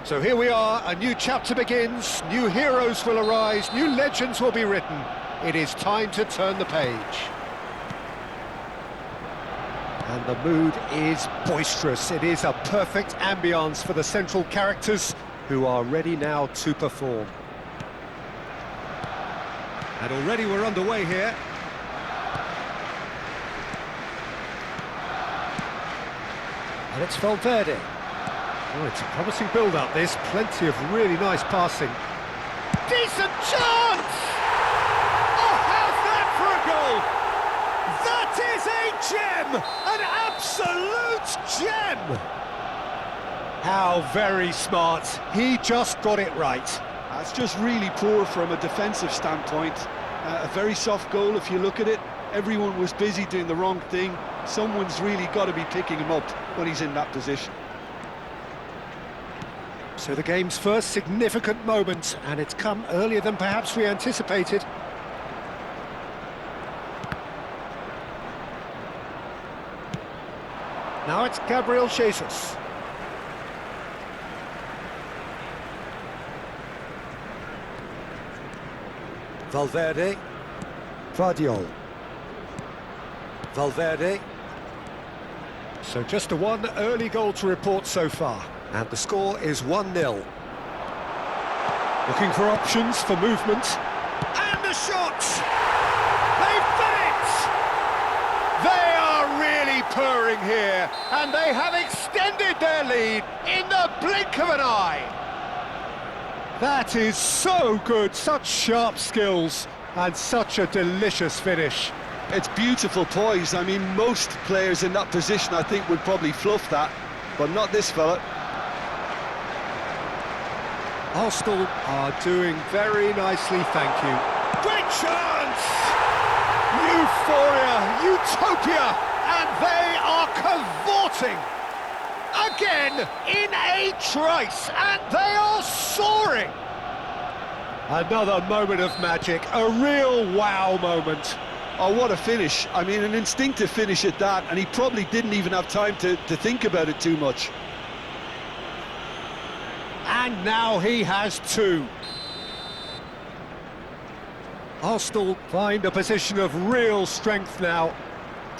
So here we are, a new chapter begins, new heroes will arise, new legends will be written. It is time to turn the page. And the mood is boisterous. It is a perfect ambience for the central characters who are ready now to perform. And already we're underway here. And it's Valverde. Oh, it's a promising build-up, this. Plenty of really nice passing. Decent chance! Oh, how's that for a goal? That is a gem! An absolute gem! How very smart. He just got it right. That's just really poor from a defensive standpoint. A very soft goal if you look at it. Everyone was busy doing the wrong thing. Someone's really got to be picking him up when he's in that position. So the game's first significant moment, and it's come earlier than perhaps we anticipated. Now it's Gabriel Jesus. Valverde. Vardiol. Valverde. So just the one early goal to report so far. And the score is 1-0. Looking for options for movement. And the shot! They've done it! They are really purring here, and they have extended their lead in the blink of an eye. That is so good, such sharp skills, and such a delicious finish. It's beautiful poise. I mean, most players in that position, I think, would probably fluff that, but not this fella. Arsenal are doing very nicely, thank you. Great chance! Euphoria, utopia, and they are cavorting. Again, in a trice, and they are soaring. Another moment of magic, a real wow moment. Oh, what a finish. I mean, an instinctive finish at that, and he probably didn't even have time to think about it too much. And now he has two. Arsenal find a position of real strength now.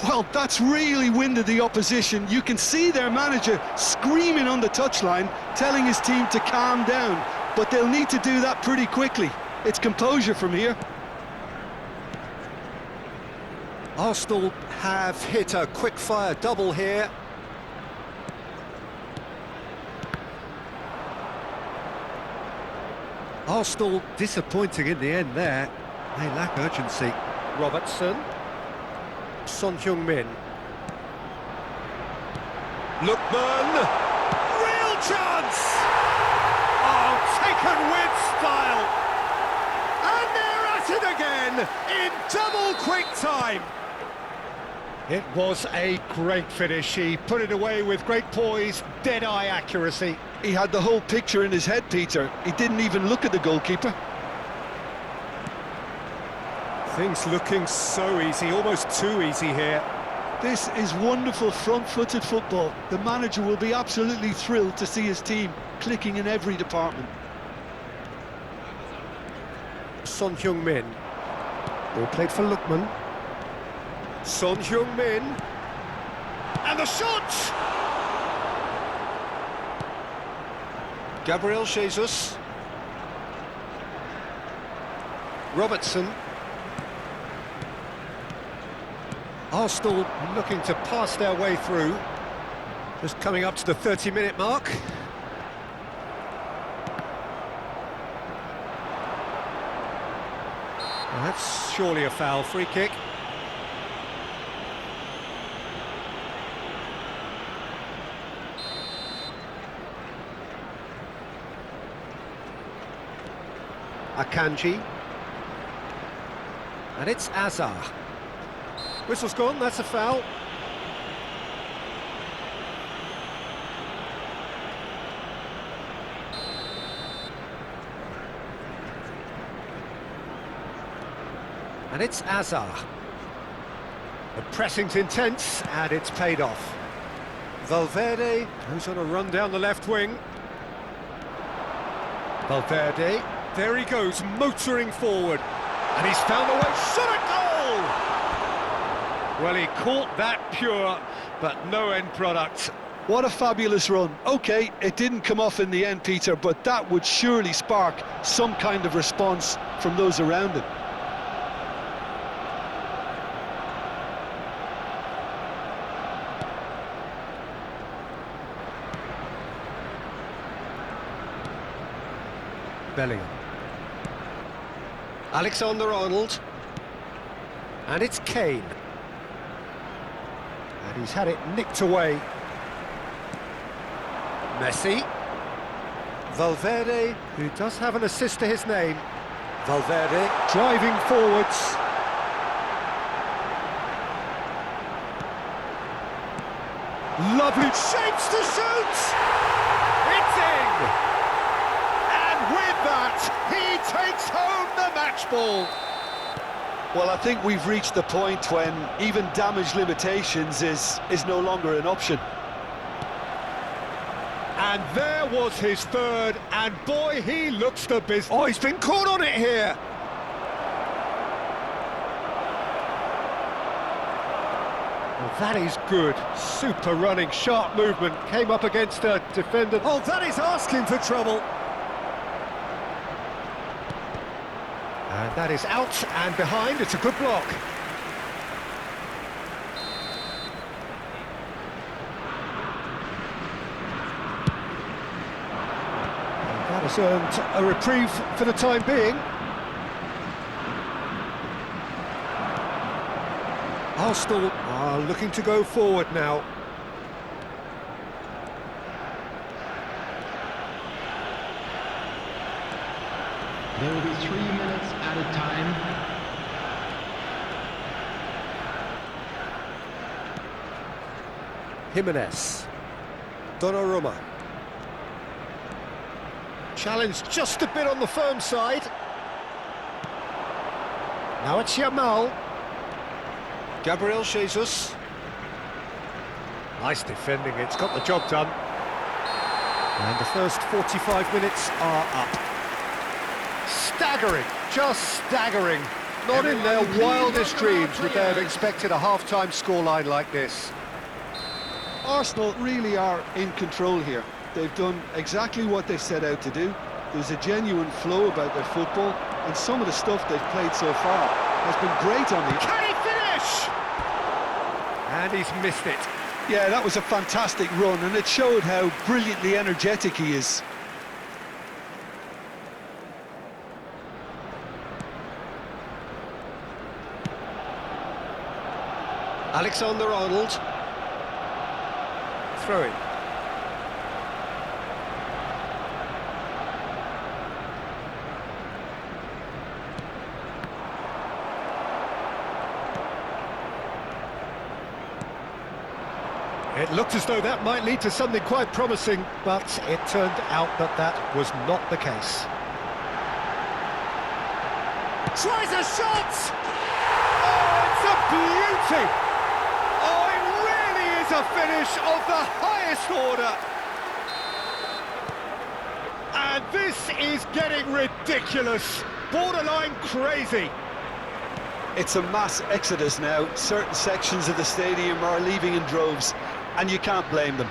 Well, that's really winded the opposition. You can see their manager screaming on the touchline, telling his team to calm down. But they'll need to do that pretty quickly. It's composure from here. Arsenal have hit a quick-fire double here. Arsenal disappointing in the end there. They lack urgency. Robertson. Son Heung-min. Lookman. Real chance! Oh, taken with style. And they're at it again in double quick time. It was a great finish. He put it away with great poise, dead-eye accuracy. He had the whole picture in his head, Peter. He didn't even look at the goalkeeper. Things looking so easy, almost too easy here. This is wonderful front-footed football. The manager will be absolutely thrilled to see his team clicking in every department. Son Heung-min. Ball played for Lookman. Son Heung-min. And the shot! Gabriel Jesus. Robertson. Arsenal looking to pass their way through. Just coming up to the 30-minute mark. Well, that's surely a foul. Free kick. Akanji. And it's Azar. Whistle's gone, that's a foul. And it's Azar. The pressing's intense, and it's paid off. Valverde, who's on a run down the left wing. Valverde, there he goes, motoring forward. And he's found a way, shot at goal! Well, he caught that pure, but no end product. What a fabulous run. OK, it didn't come off in the end, Peter, but that would surely spark some kind of response from those around him. Bellingham. Alexander-Arnold. And it's Kane. And he's had it nicked away. Messi. Valverde, who does have an assist to his name. Valverde driving forwards. Lovely shapes to shoot! It's in! And with that, he takes home the match ball. Well, I think we've reached the point when even damage limitations is no longer an option. And there was his third, and boy, he looks the business. Oh, he's been caught on it here. Well, that is good. Super running, sharp movement. Came up against a defender. Oh, that is asking for trouble. And that is out and behind. It's a good block. That has earned a reprieve for the time being. Arsenal are looking to go forward now. There will be 3 minutes added time. Jimenez. Donnarumma. Challenge just a bit on the firm side. Now it's Yamal. Gabriel Jesus. Nice defending, it's got the job done. And the first 45 minutes are up. Staggering, just staggering. Not in their wildest dreams would they have expected a half-time scoreline like this. Arsenal really are in control here. They've done exactly what they set out to do. There's a genuine flow about their football, and some of the stuff they've played so far has been great on the... Can he finish? And he's missed it. Yeah, that was a fantastic run, and it showed how brilliantly energetic he is. Alexander-Arnold. Throw it. It looked as though that might lead to something quite promising, but it turned out that that was not the case. Tries a shot! Oh, it's a beauty! Oh, it really is a finish of the highest order! And this is getting ridiculous, borderline crazy. It's a mass exodus now. Certain sections of the stadium are leaving in droves, and you can't blame them.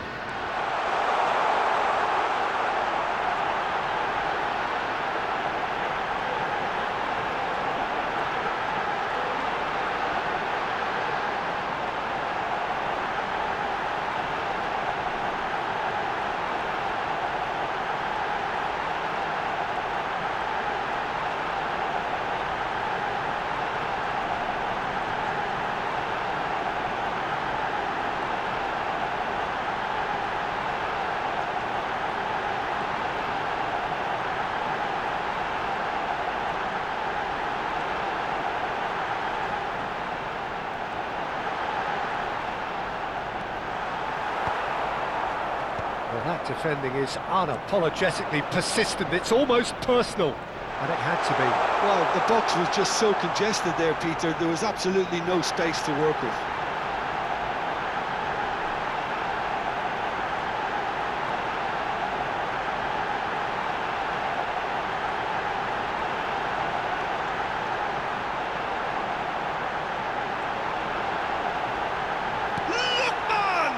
Well, that defending is unapologetically persistent. It's almost personal, and it had to be. Well, the box was just so congested there, Peter. There was absolutely no space to work with.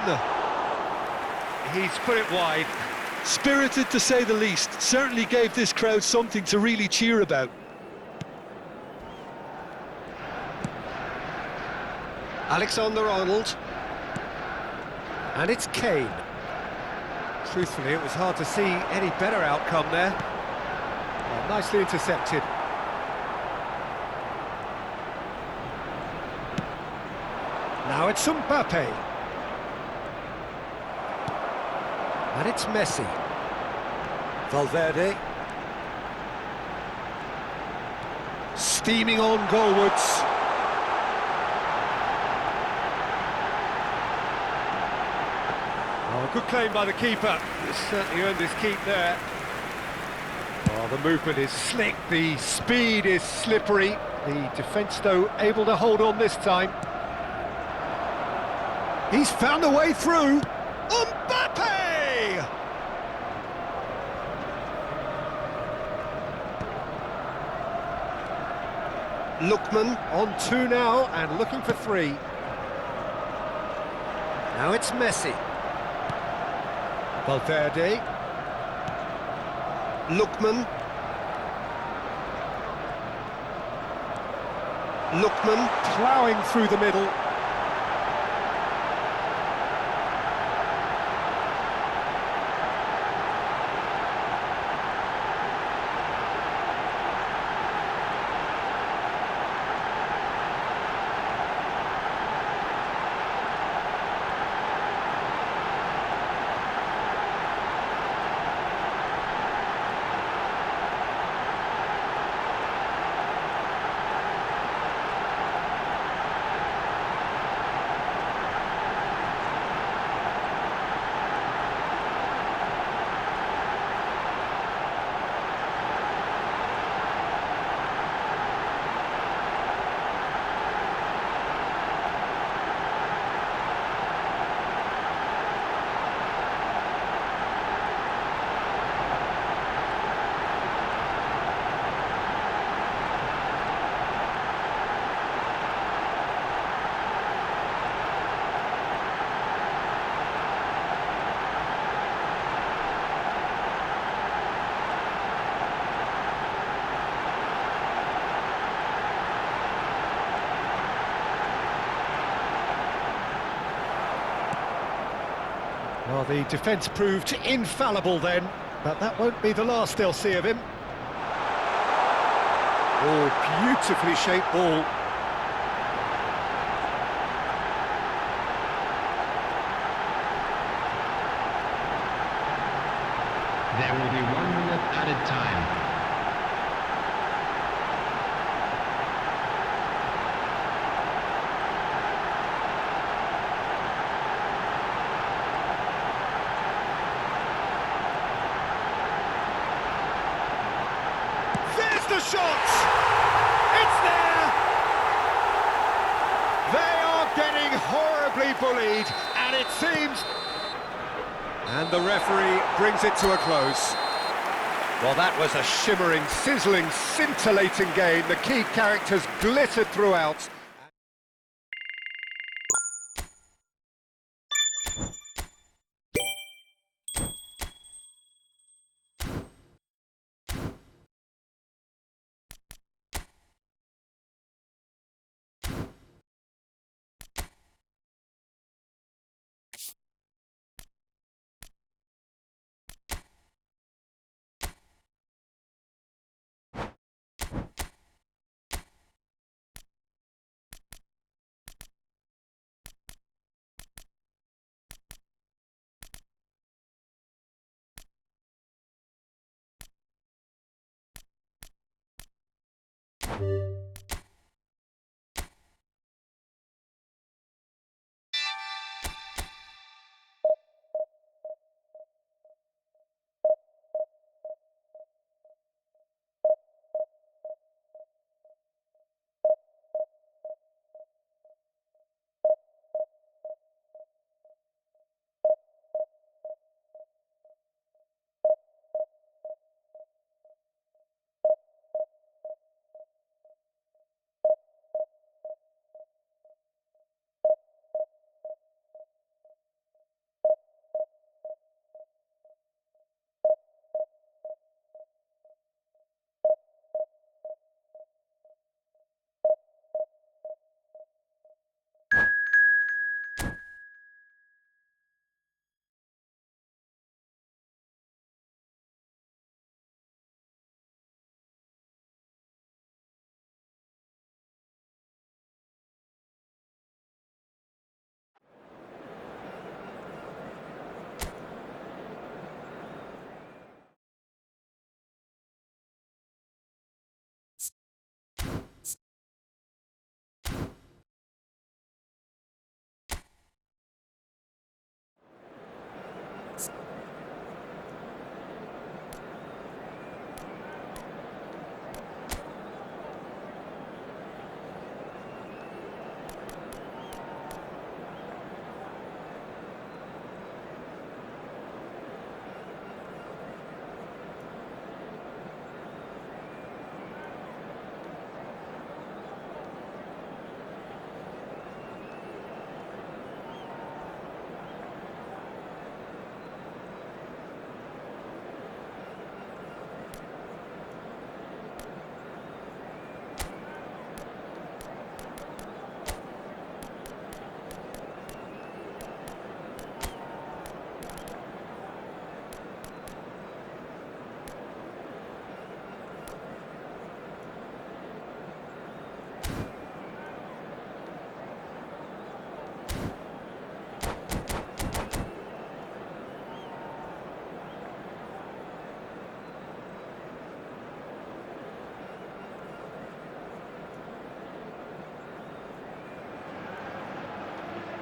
partner. He's put it wide. Spirited to say the least. Certainly gave this crowd something to really cheer about. Alexander-Arnold. And it's Kane. Truthfully, it was hard to see any better outcome there. Well, nicely intercepted. Now it's Mbappe. And it's Messi. Valverde. Steaming on goalwards. Oh, good claim by the keeper. He's certainly earned his keep there. Oh, the movement is slick, the speed is slippery. The defence, though, able to hold on this time. He's found a way through. Mbappe! Lookman on 2 now and looking for 3. Now it's Messi. Valverde. Lookman. Lookman ploughing through the middle. Well, the defence proved infallible then, but that won't be the last they'll see of him. Oh, beautifully shaped ball. There will be 1 minute added time. The shot! It's there! They are getting horribly bullied, and it seems... And the referee brings it to a close. Well, that was a shimmering, sizzling, scintillating game. The key characters glittered throughout.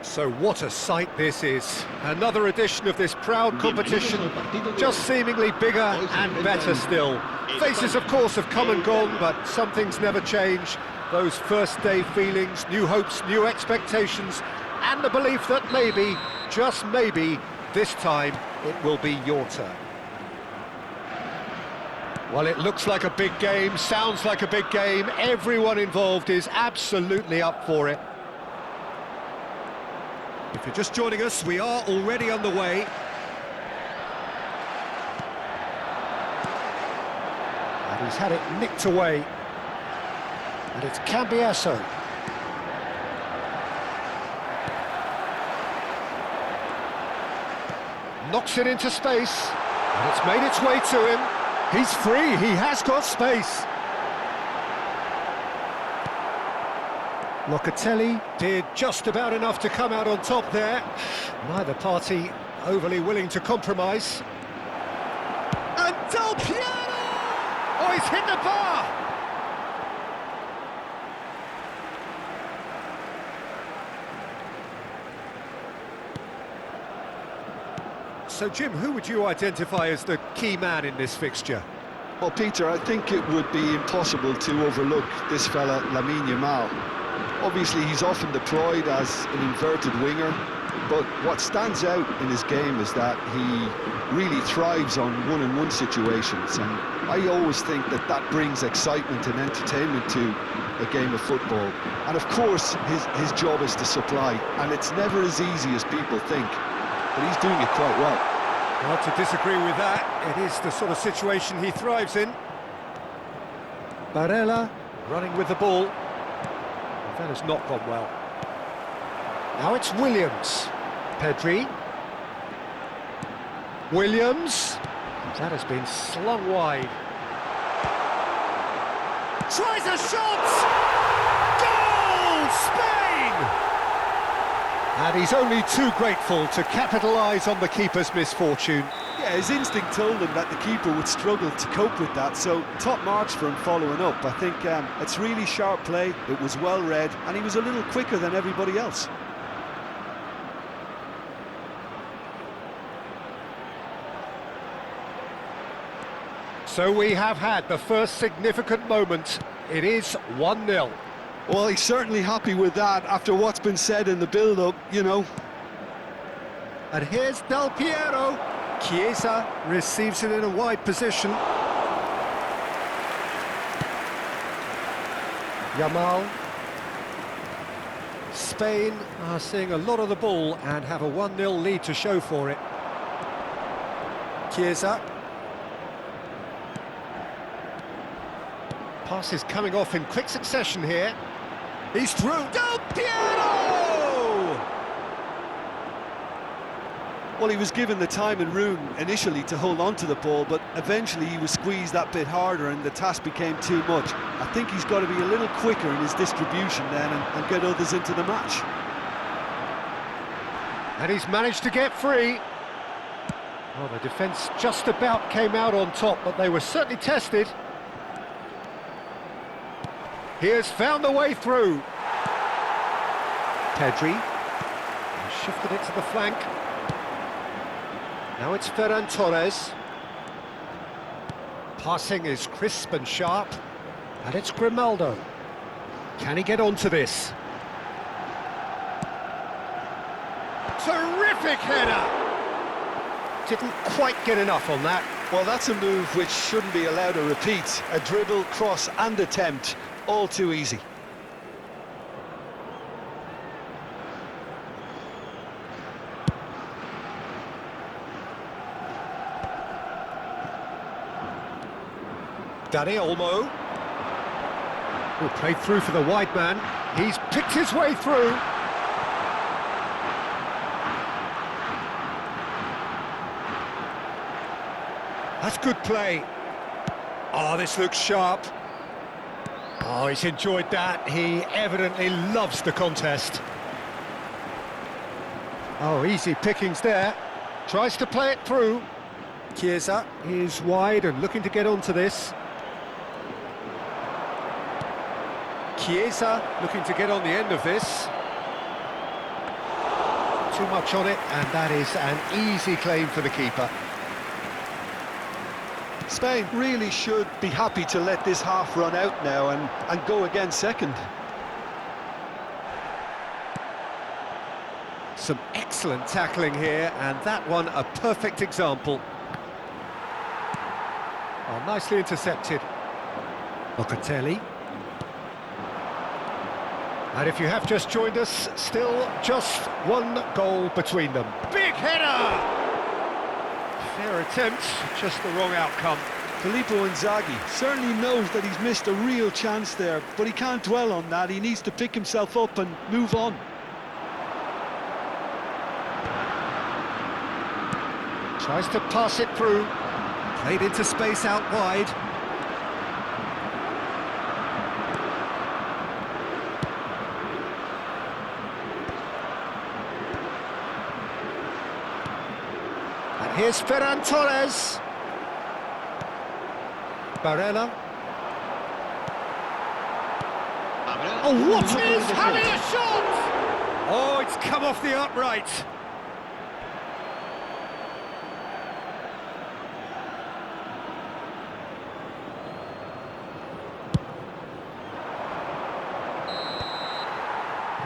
So what a sight this is. Another edition of this proud competition, just seemingly bigger and better still. Faces, of course, have come and gone, but some things never change. Those first day feelings, new hopes, new expectations, and the belief that maybe, just maybe, this time it will be your turn. Well, it looks like a big game, sounds like a big game. Everyone involved is absolutely up for it. If you're just joining us, we are already on the way. And he's had it nicked away. And it's Cambiasso. Knocks it into space. And it's made its way to him. He's free, he has got space. Locatelli did just about enough to come out on top there. Neither party overly willing to compromise. And Del Piero! Oh, he's hit the bar! So, Jim, who would you identify as the key man in this fixture? Well, Peter, I think it would be impossible to overlook this fella, Lamine Yamal. Obviously, he's often deployed as an inverted winger, but what stands out in his game is that he really thrives on one-on-one situations, and I always think that that brings excitement and entertainment to a game of football. And of course, his job is to supply, and it's never as easy as people think, but he's doing it quite well. Hard to disagree with that. It is the sort of situation he thrives in. Barella running with the ball. That has not gone well. Now it's Williams. Pedri. Williams. That has been slung wide. Tries a shot! Goal! Spain! And he's only too grateful to capitalise on the keeper's misfortune. Yeah, his instinct told him that the keeper would struggle to cope with that, so top marks for him following up. I think it's really sharp play, it was well read, and he was a little quicker than everybody else. So we have had the first significant moment. It is 1-0. Well, he's certainly happy with that after what's been said in the build-up, you know. And here's Del Piero. Chiesa receives it in a wide position. Yamal. Spain are seeing a lot of the ball and have a 1-0 lead to show for it. Chiesa. Passes coming off in quick succession here. He's through. Del Piero! Well, he was given the time and room initially to hold on to the ball, but eventually he was squeezed that bit harder and the task became too much. I think he's got to be a little quicker in his distribution then and get others into the match. And he's managed to get free. Well, the defence just about came out on top, but they were certainly tested. He has found the way through. Pedri. He shifted it to the flank. Now it's Ferran Torres. Passing is crisp and sharp. And it's Grimaldo. Can he get onto this? Terrific header! Didn't quite get enough on that. Well, that's a move which shouldn't be allowed to repeat. A dribble, cross and attempt. All too easy. Dani Olmo. Who played through for the wide man. He's picked his way through. That's good play. Oh, this looks sharp. Oh, he's enjoyed that. He evidently loves the contest. Oh, easy pickings there. Tries to play it through. Chiesa is wide and looking to get onto this. Chiesa looking to get on the end of this. too much on it, and that is an easy claim for the keeper. Spain really should be happy to let this half run out now and go again second. Some excellent tackling here, and that one a perfect example. Oh, nicely intercepted. Locatelli. And if you have just joined us, still just one goal between them. Big header! Fair attempt, just the wrong outcome. Filippo Inzaghi certainly knows that he's missed a real chance there, but he can't dwell on that. He needs to pick himself up and move on. Tries to pass it through. Played into space out wide. And here's Ferran Torres. Barella. Oh, what is having a shot? Oh, it's come off the upright.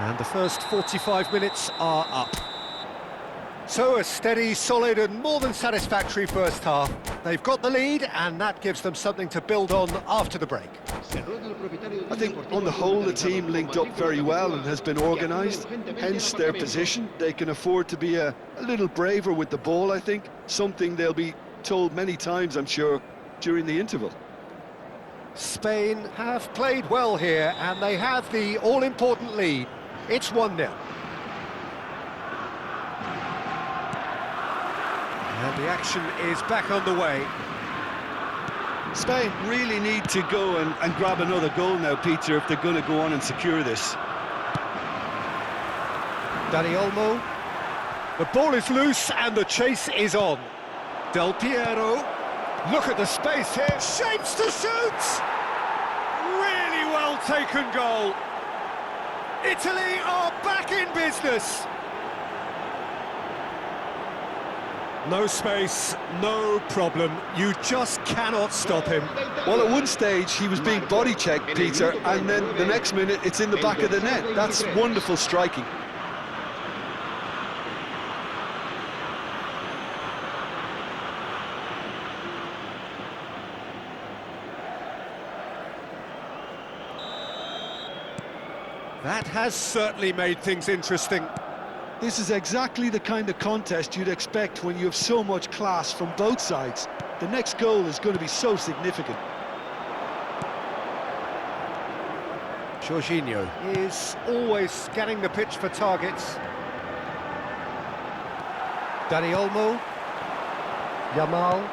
And the first 45 minutes are up. So a steady, solid and more than satisfactory first half. They've got the lead and that gives them something to build on after the break. I think on the whole the team linked up very well and has been organised, hence their position. They can afford to be a little braver with the ball, I think. Something they'll be told many times, I'm sure, during the interval. Spain have played well here and they have the all-important lead. It's 1-0. And the action is back on the way. Spain really need to go and grab another goal now, Peter, if they're going to go on and secure this. Dani Olmo. The ball is loose and the chase is on. Del Piero. Look at the space here. Shapes to shoot! Really well taken goal. Italy are back in business. No space, no problem. You just cannot stop him. Well, at one stage he was being body checked, Peter, and then the next minute it's in the back of the net. That's wonderful striking. That has certainly made things interesting. This is exactly the kind of contest you'd expect when you have so much class from both sides. The next goal is going to be so significant. Jorginho is always scanning the pitch for targets. Dani Olmo. Yamal.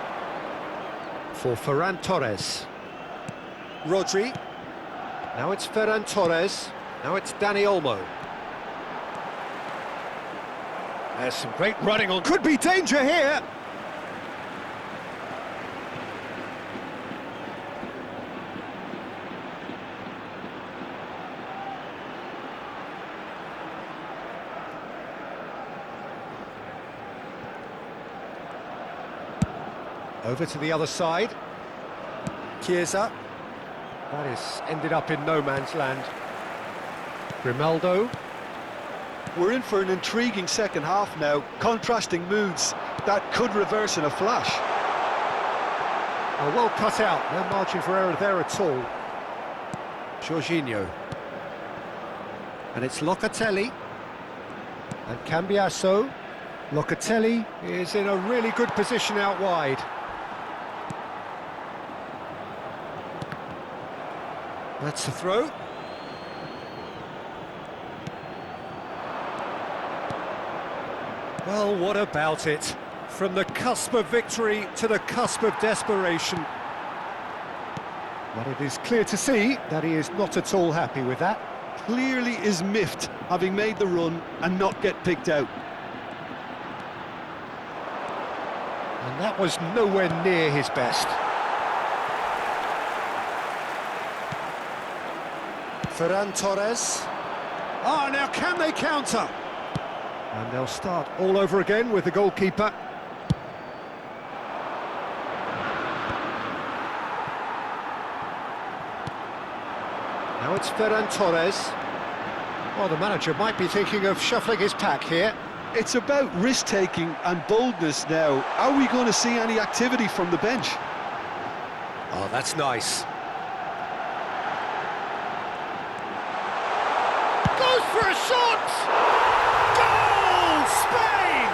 For Ferran Torres. Rodri. Now it's Ferran Torres. Now it's Dani Olmo. There's some great running on. Could be danger here. Over to the other side. Chiesa. That is ended up in no man's land. Grimaldo. We're in for an intriguing second half now, contrasting moods that could reverse in a flash. Oh, well cut out, no margin for error there at all. Jorginho. And it's Locatelli. And Cambiasso. Locatelli is in a really good position out wide. That's the throw. Well, what about it? From the cusp of victory to the cusp of desperation. But it is clear to see that he is not at all happy with that. Clearly is miffed, having made the run and not get picked out. And that was nowhere near his best. Ferran Torres. Oh, now can they counter? And they'll start all over again with the goalkeeper. Now it's Ferran Torres. Well, the manager might be thinking of shuffling his pack here. It's about risk-taking and boldness now. Are we going to see any activity from the bench? Oh, that's nice. Goes for a shot! Goal! Spain!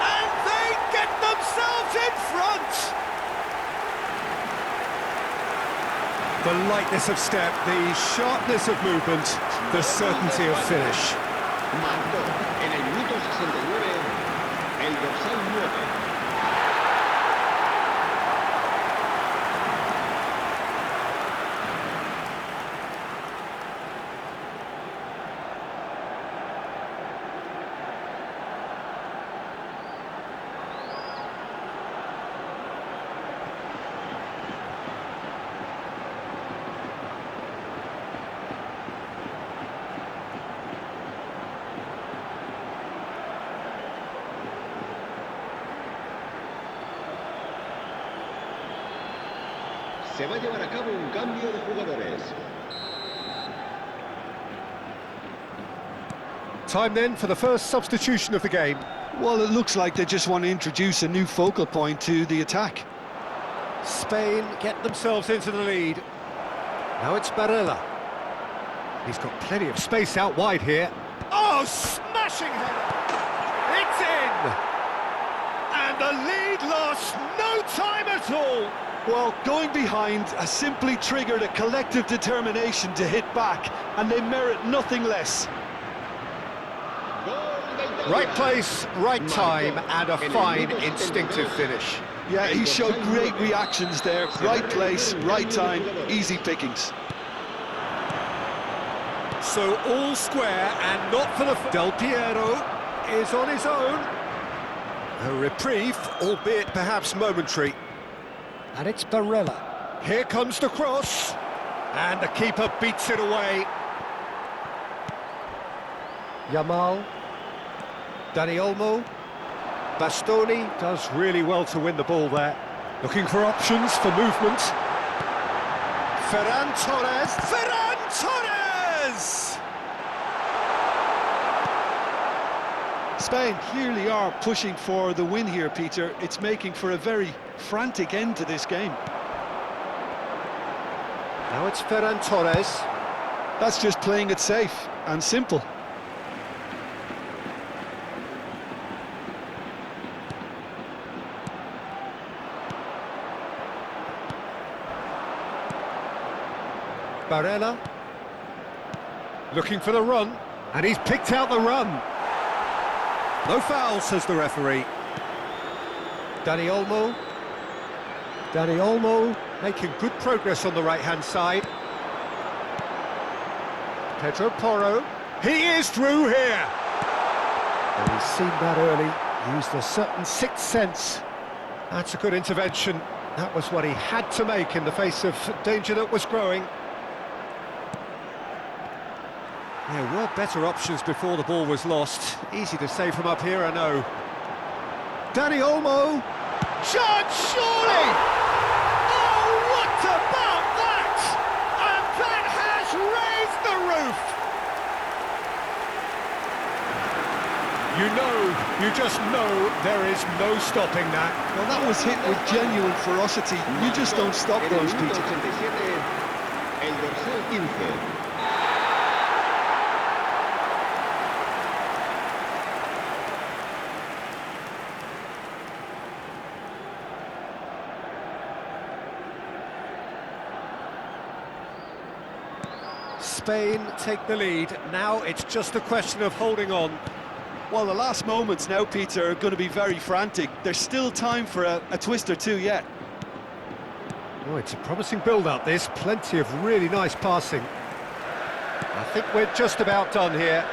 And they get themselves in front! The lightness of step, the sharpness of movement, the certainty of finish. Marcó en el minuto 69 el dorsal 9. Se va a llevar a cabo un cambio de jugadores. Time then for the first substitution of the game. Well, it looks like they just want to introduce a new focal point to the attack. Spain get themselves into the lead. Now it's Barella. He's got plenty of space out wide here. Oh, smashing header! It's in! And the lead lost no time at all! Well, going behind has simply triggered a collective determination to hit back, and they merit nothing less. Right place, right time, and a fine instinctive finish. Yeah, he showed great reactions there. Right place, right time, easy pickings. So all square and not for the... Del Piero is on his own. A reprieve, albeit perhaps momentary. And it's Barella. Here comes the cross. And the keeper beats it away. Yamal. Dani Olmo. Bastoni does really well to win the ball there. Looking for options for movement. Ferran Torres. Ferran Torres! Spain clearly are pushing for the win here, Peter. It's making for a very frantic end to this game. Now it's Ferran Torres. That's just playing it safe and simple. Barella. Looking for the run. And he's picked out the run. No foul, says the referee. Dani Olmo. Dani Olmo making good progress on the right-hand side. Pedro Porro. He is through here. And he's seen that early, used a certain sixth sense. That's a good intervention. That was what he had to make in the face of danger that was growing. There were better options before the ball was lost. Easy to say from up here, I know. Dani Olmo. Chance, surely! Oh, what about that? And that has raised the roof! You just know there is no stopping that. Well, that was hit with genuine ferocity. You just don't stop those, Peter. El dorsal 15. Spain take the lead. Now it's just a question of holding on. Well, the last moments now, Peter, are going to be very frantic. There's still time for a twist or two yet. Oh, it's a promising build-up, this. Plenty of really nice passing. I think we're just about done here.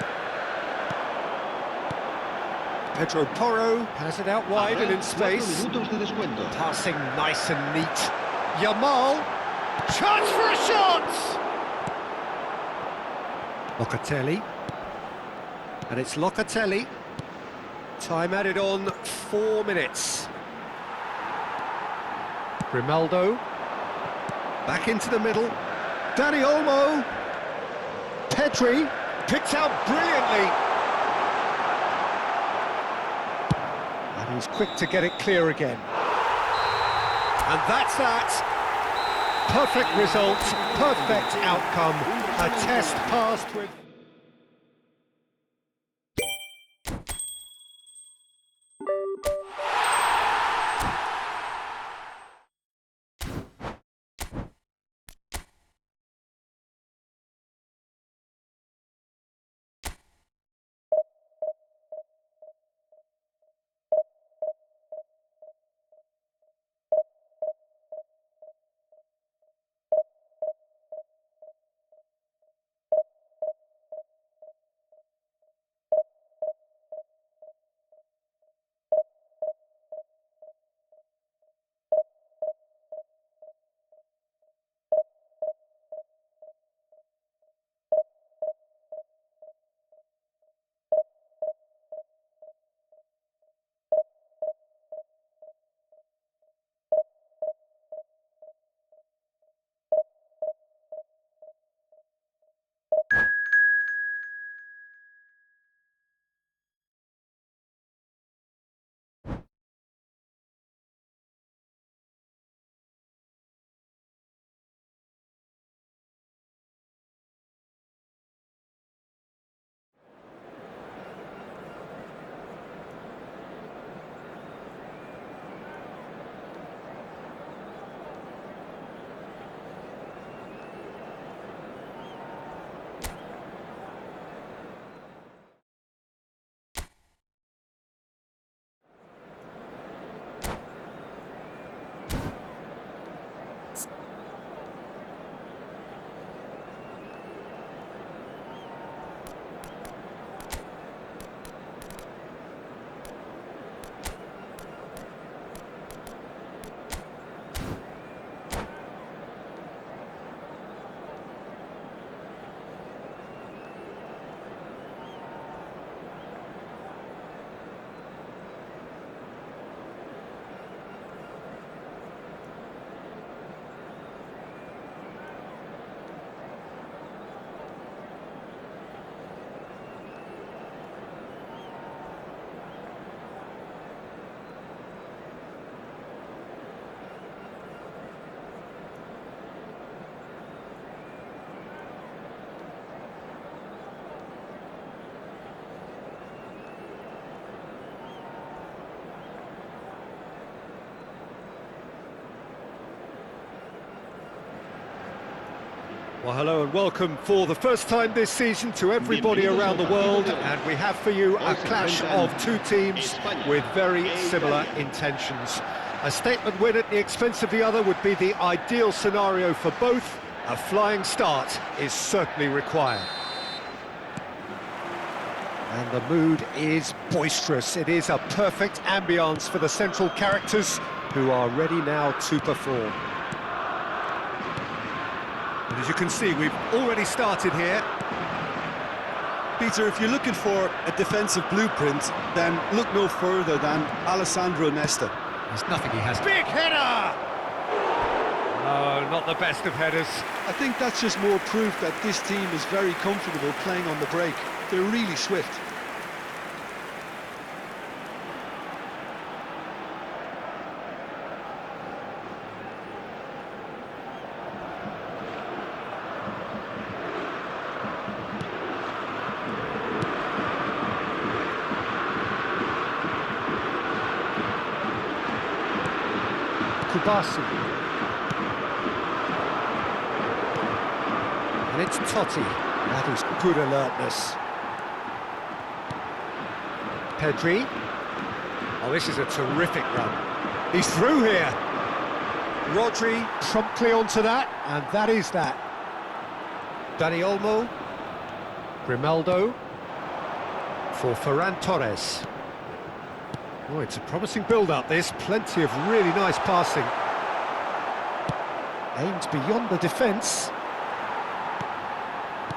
Pedro Porro has it out wide and in space. Passing nice and neat. Yamal. Chance for a shot! Locatelli. And it's Locatelli. Time added on 4 minutes. Grimaldo. Back into the middle. Dani Olmo. Pedri. Picked out brilliantly. And he's quick to get it clear again. And that's that. Perfect result, perfect outcome. A test passed with... Well, hello and welcome for the first time this season to everybody around the world, and we have for you a clash of two teams with very similar intentions. A statement win at the expense of the other would be the ideal scenario for both. A flying start is certainly required. And the mood is boisterous. It is a perfect ambience for the central characters who are ready now to perform. And as you can see, we've already started here. Peter, if you're looking for a defensive blueprint, then look no further than Alessandro Nesta. There's nothing he has. Big header! No, not the best of headers. I think that's just more proof that this team is very comfortable playing on the break. They're really swift. Kubasi. And it's Totti. That is good alertness. Pedri. Oh, this is a terrific run. He's through here. Rodri promptly onto that, and that is that. Dani Olmo. Grimaldo. For Ferran Torres. Oh, it's a promising build-up, this. Plenty of really nice passing. Aimed beyond the defence.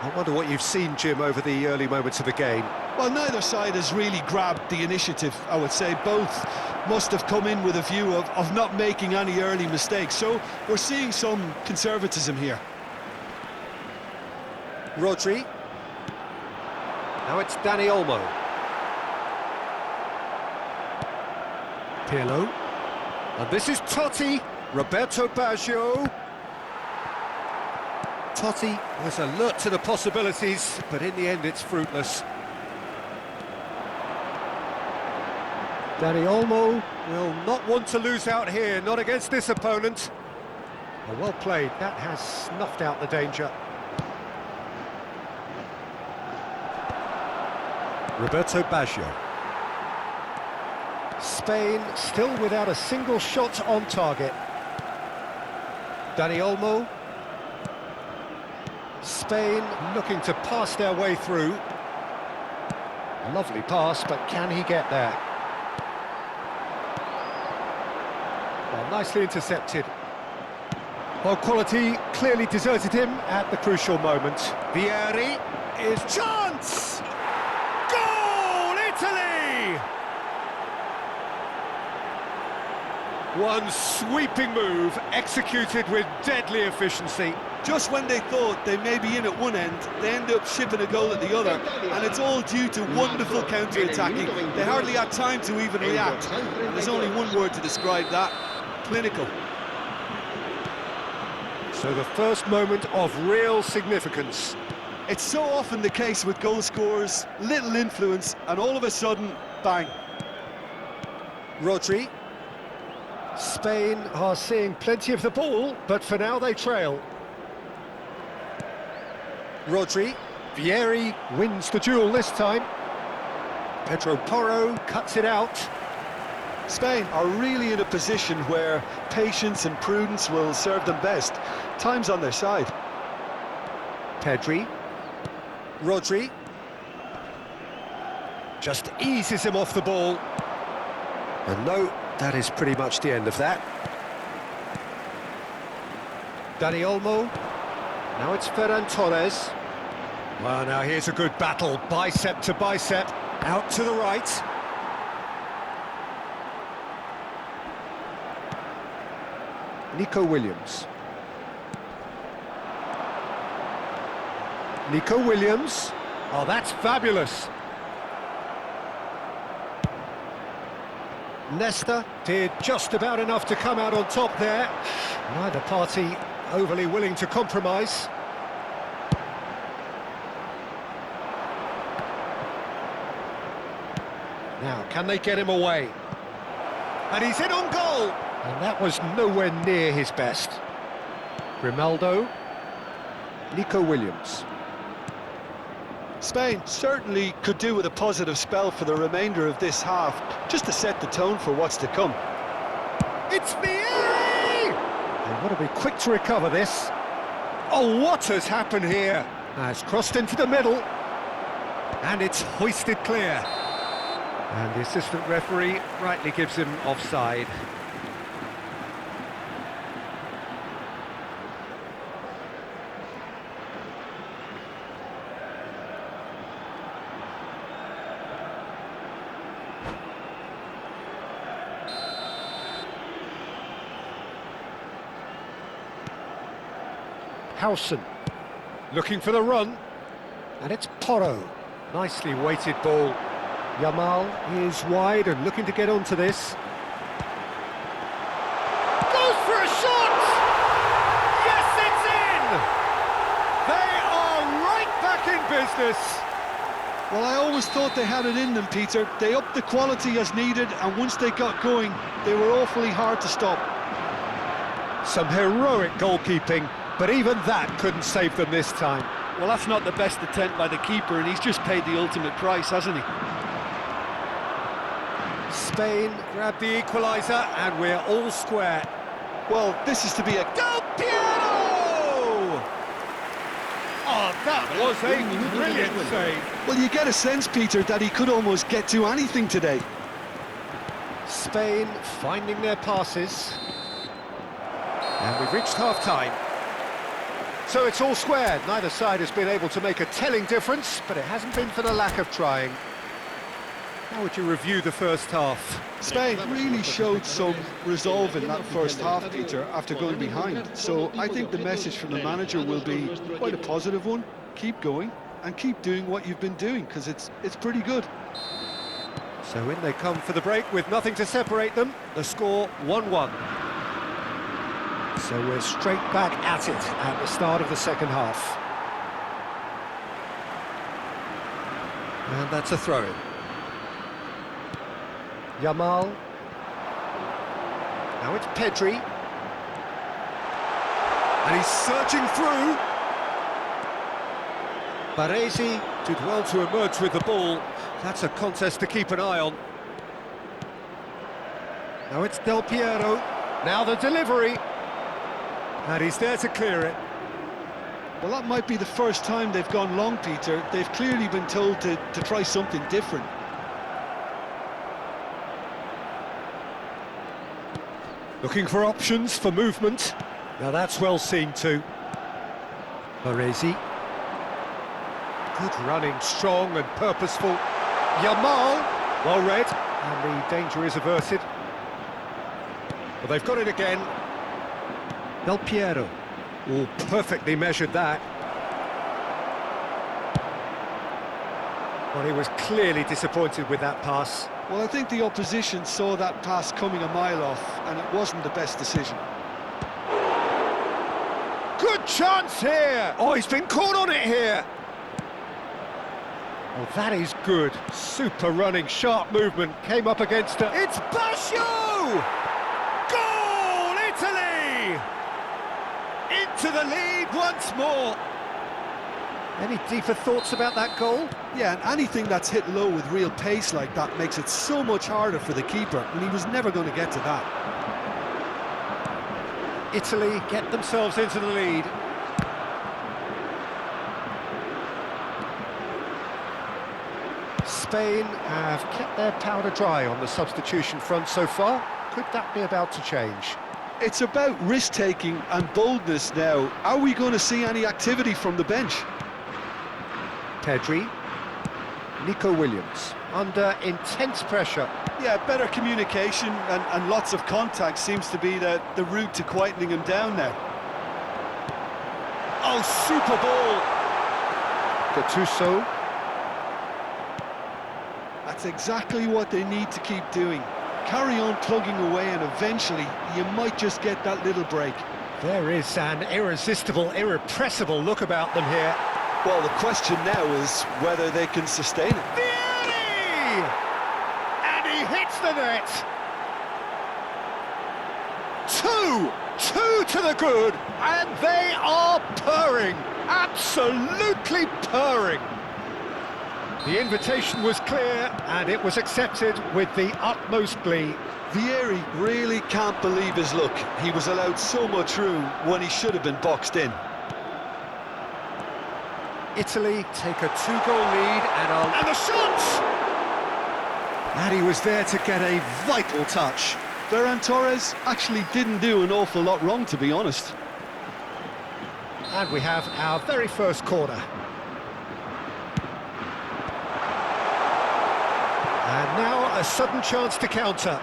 I wonder what you've seen, Jim, over the early moments of the game. Well, neither side has really grabbed the initiative, I would say. Both must have come in with a view of not making any early mistakes. So we're seeing some conservatism here. Rodri. Now it's Dani Olmo. Pirlo. And this is Totti. Roberto Baggio. Totti was alert to the possibilities, but in the end it's fruitless. Dani Olmo will not want to lose out here, not against this opponent. Well played, that has snuffed out the danger. Roberto Baggio. Spain still without a single shot on target. Dani Olmo. Spain looking to pass their way through. Lovely pass, but can he get there? Well, nicely intercepted. Well, quality clearly deserted him at the crucial moment. Vieri is chance! Goal, Italy! One sweeping move, executed with deadly efficiency. Just when they thought they may be in at one end, they end up shipping a goal at the other, and it's all due to wonderful counter-attacking. They hardly had time to even react. And there's only one word to describe that: clinical. So the first moment of real significance. It's so often the case with goal scorers, little influence, and all of a sudden, bang. Rodri. Spain are seeing plenty of the ball, but for now they trail. Rodri. Vieri wins the duel this time. Pedro Porro cuts it out. Spain are really in a position where patience and prudence will serve them best. Time's on their side. Pedri. Rodri. Just eases him off the ball. And no, that is pretty much the end of that. Dani Olmo. Now it's Ferran Torres. Well, now here's a good battle, bicep to bicep, out to the right. Nico Williams. Nico Williams. Oh, that's fabulous. Nesta did just about enough to come out on top there. Neither party overly willing to compromise. Now, can they get him away? And he's in on goal! And that was nowhere near his best. Grimaldo. Nico Williams. Spain certainly could do with a positive spell for the remainder of this half, just to set the tone for what's to come. It's Vieri! They want to be quick to recover this. Oh, what has happened here? Now it's crossed into the middle. And it's hoisted clear. And the assistant referee rightly gives him offside. Howson, looking for the run, and it's Porro. Nicely weighted ball. Yamal is wide and looking to get onto this. Goes for a shot! Yes, it's in! They are right back in business. Well, I always thought they had it in them, Peter. They upped the quality as needed, and once they got going, they were awfully hard to stop. Some heroic goalkeeping, but even that couldn't save them this time. Well, that's not the best attempt by the keeper, and he's just paid the ultimate price, hasn't he? Spain grab the equaliser, and we're all square. Well, this is to be a... Del Piero! Oh, that was a brilliant save. Well, you get a sense, Peter, that he could almost get to anything today. Spain finding their passes. And we've reached half-time. So it's all square. Neither side has been able to make a telling difference, but it hasn't been for the lack of trying. How would you review the first half? Spain really showed some resolve in that first half, Peter, after going behind. So I think the message from the manager will be quite a positive one. Keep going and keep doing what you've been doing, because it's pretty good. So in they come for the break with nothing to separate them. The score 1-1. So we're straight back at it at the start of the second half. And that's a throw-in. Yamal. Now it's Pedri. And he's searching through. Baresi did well to emerge with the ball. That's a contest to keep an eye on. Now it's Del Piero. Now the delivery. And he's there to clear it. Well, that might be the first time they've gone long, Peter. They've clearly been told to try something different. Looking for options for movement. Now that's well seen too. Baresi. Good running, strong and purposeful. Yamal, well read, and the danger is averted. Well, they've got it again. Del Piero. Oh, perfectly measured that. Well, he was clearly disappointed with that pass. Well, I think the opposition saw that pass coming a mile off, and it wasn't the best decision. Good chance here! Oh, he's been caught on it here! Oh, that is good. Super running, sharp movement. Came up against her. It's Basho! Goal, Italy! Into the lead once more. Any deeper thoughts about that goal? Yeah, and anything that's hit low with real pace like that makes it so much harder for the keeper, and he was never going to get to that. Italy get themselves into the lead. Spain have kept their powder dry on the substitution front so far. Could that be about to change? It's about risk-taking and boldness now. Are we going to see any activity from the bench? Pedri. Nico Williams under intense pressure. Yeah, better communication and lots of contact seems to be the route to quietening him down now. Oh, super ball! Gattuso. That's exactly what they need to keep doing. Carry on plugging away, and eventually you might just get that little break. There is an irresistible, irrepressible look about them here. Well, the question now is whether they can sustain it. Vieri! And he hits the net! Two to the good, and they are purring, absolutely purring. The invitation was clear, and it was accepted with the utmost glee. Vieri really can't believe his luck. He was allowed so much room when he should have been boxed in. Italy take a 2-goal lead, and the shot! And he was there to get a vital touch. Ferran Torres actually didn't do an awful lot wrong, to be honest. And we have our very first corner. And now a sudden chance to counter.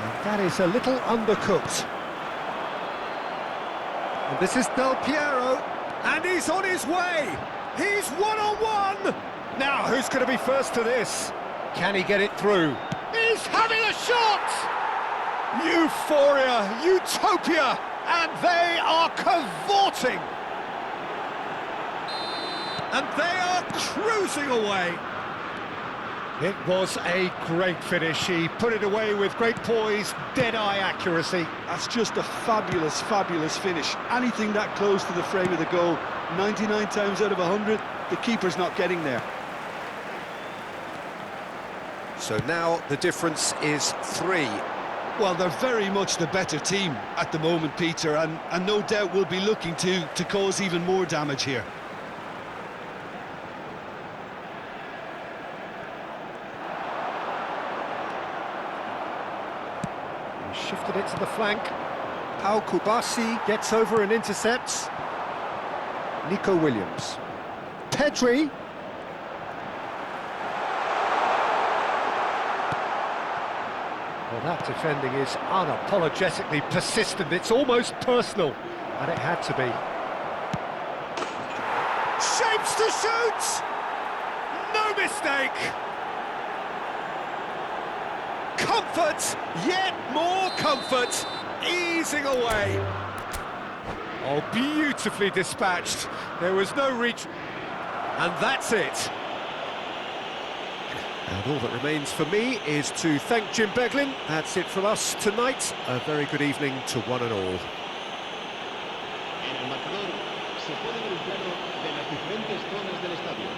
And that is a little undercooked. And this is Del Piero. And he's on his way! He's one-on-one! Now, who's going to be first to this? Can he get it through? He's having a shot! Euphoria, utopia, and they are cavorting! And they are cruising away! It was a great finish. He put it away with great poise, dead-eye accuracy. That's just a fabulous, fabulous finish. Anything that close to the frame of the goal, 99 times out of 100, the keeper's not getting there. So now the difference is 3. Well, they're very much the better team at the moment, Peter, and no doubt will be looking to cause even more damage here. Shifted it to the flank. Pau Kubasi gets over and intercepts. Nico Williams. Pedri. Well, that defending is unapologetically persistent. It's almost personal, and it had to be. Shapes to shoot! No mistake! Comfort, yet more comfort, easing away. Oh, beautifully dispatched. There was no reach, and that's it. And all that remains for me is to thank Jim Beglin. That's it from us tonight. A very good evening to one and all. En el marcador se puede ver un plano de las diferentes zonas del estadio.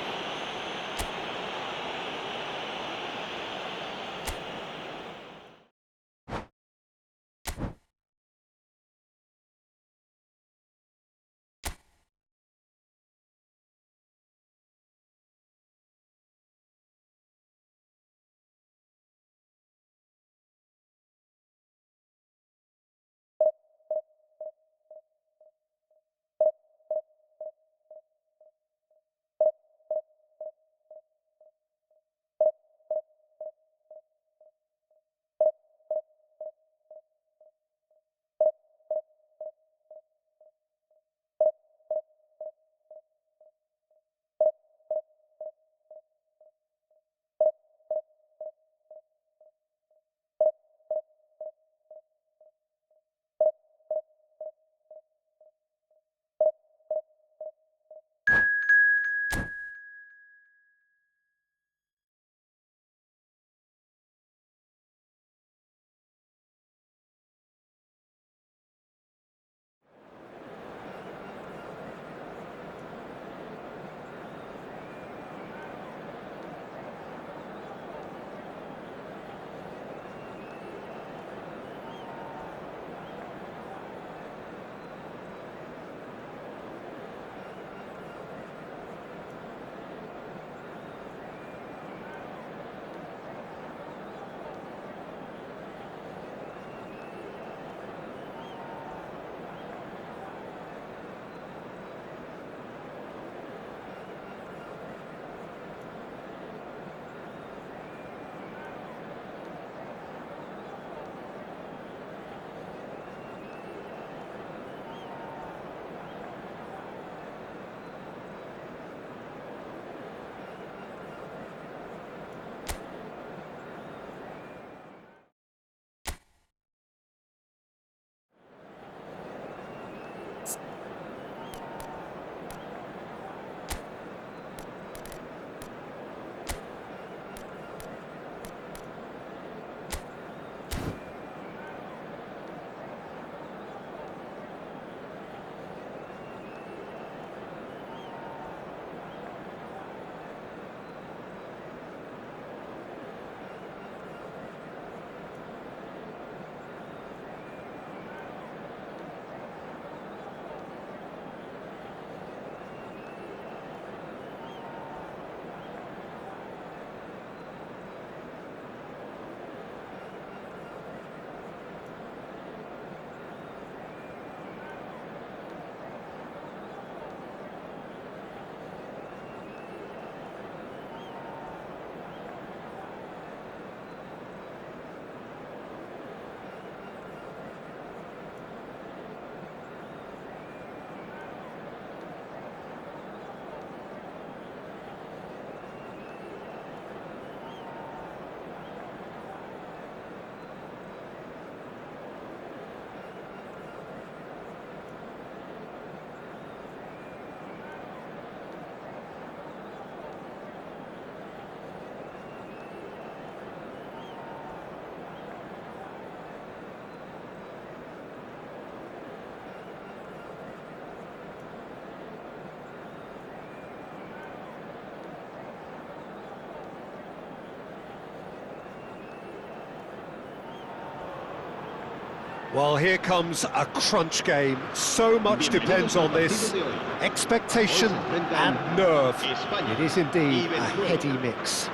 Well, here comes a crunch game. So much depends on this. Expectation and nerve. It is indeed a heady mix.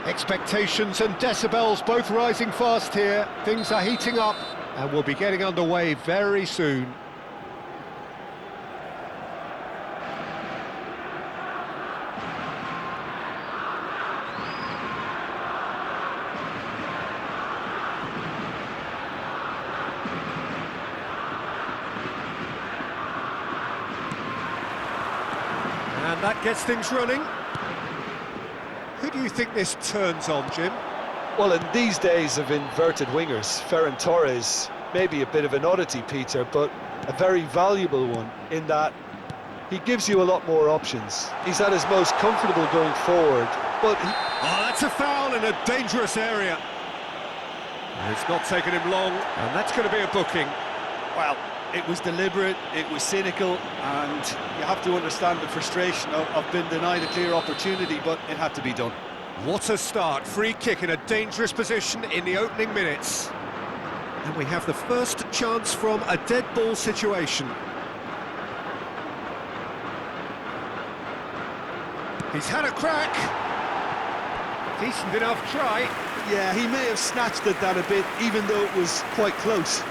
Expectations and decibels both rising fast here. Things are heating up and we'll be getting underway very soon. And that gets things running. Who do you think this turns on, Jim? Well, in these days of inverted wingers, Ferran Torres may be a bit of an oddity, Peter, but a very valuable one in that he gives you a lot more options. He's at his most comfortable going forward, but Oh, that's a foul in a dangerous area. It's not taken him long, and that's going to be a booking. well, it was deliberate, it was cynical, and you have to understand the frustration of being denied a clear opportunity, but it had to be done. What a start. Free kick in a dangerous position in the opening minutes. And we have the first chance from a dead ball situation. He's had a crack. Decent enough try. Yeah, he may have snatched at that a bit, even though it was quite close.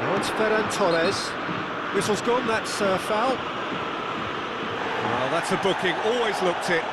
Now it's Ferran Torres. Whistle's gone, that's foul. Well, that's a booking, always looked it.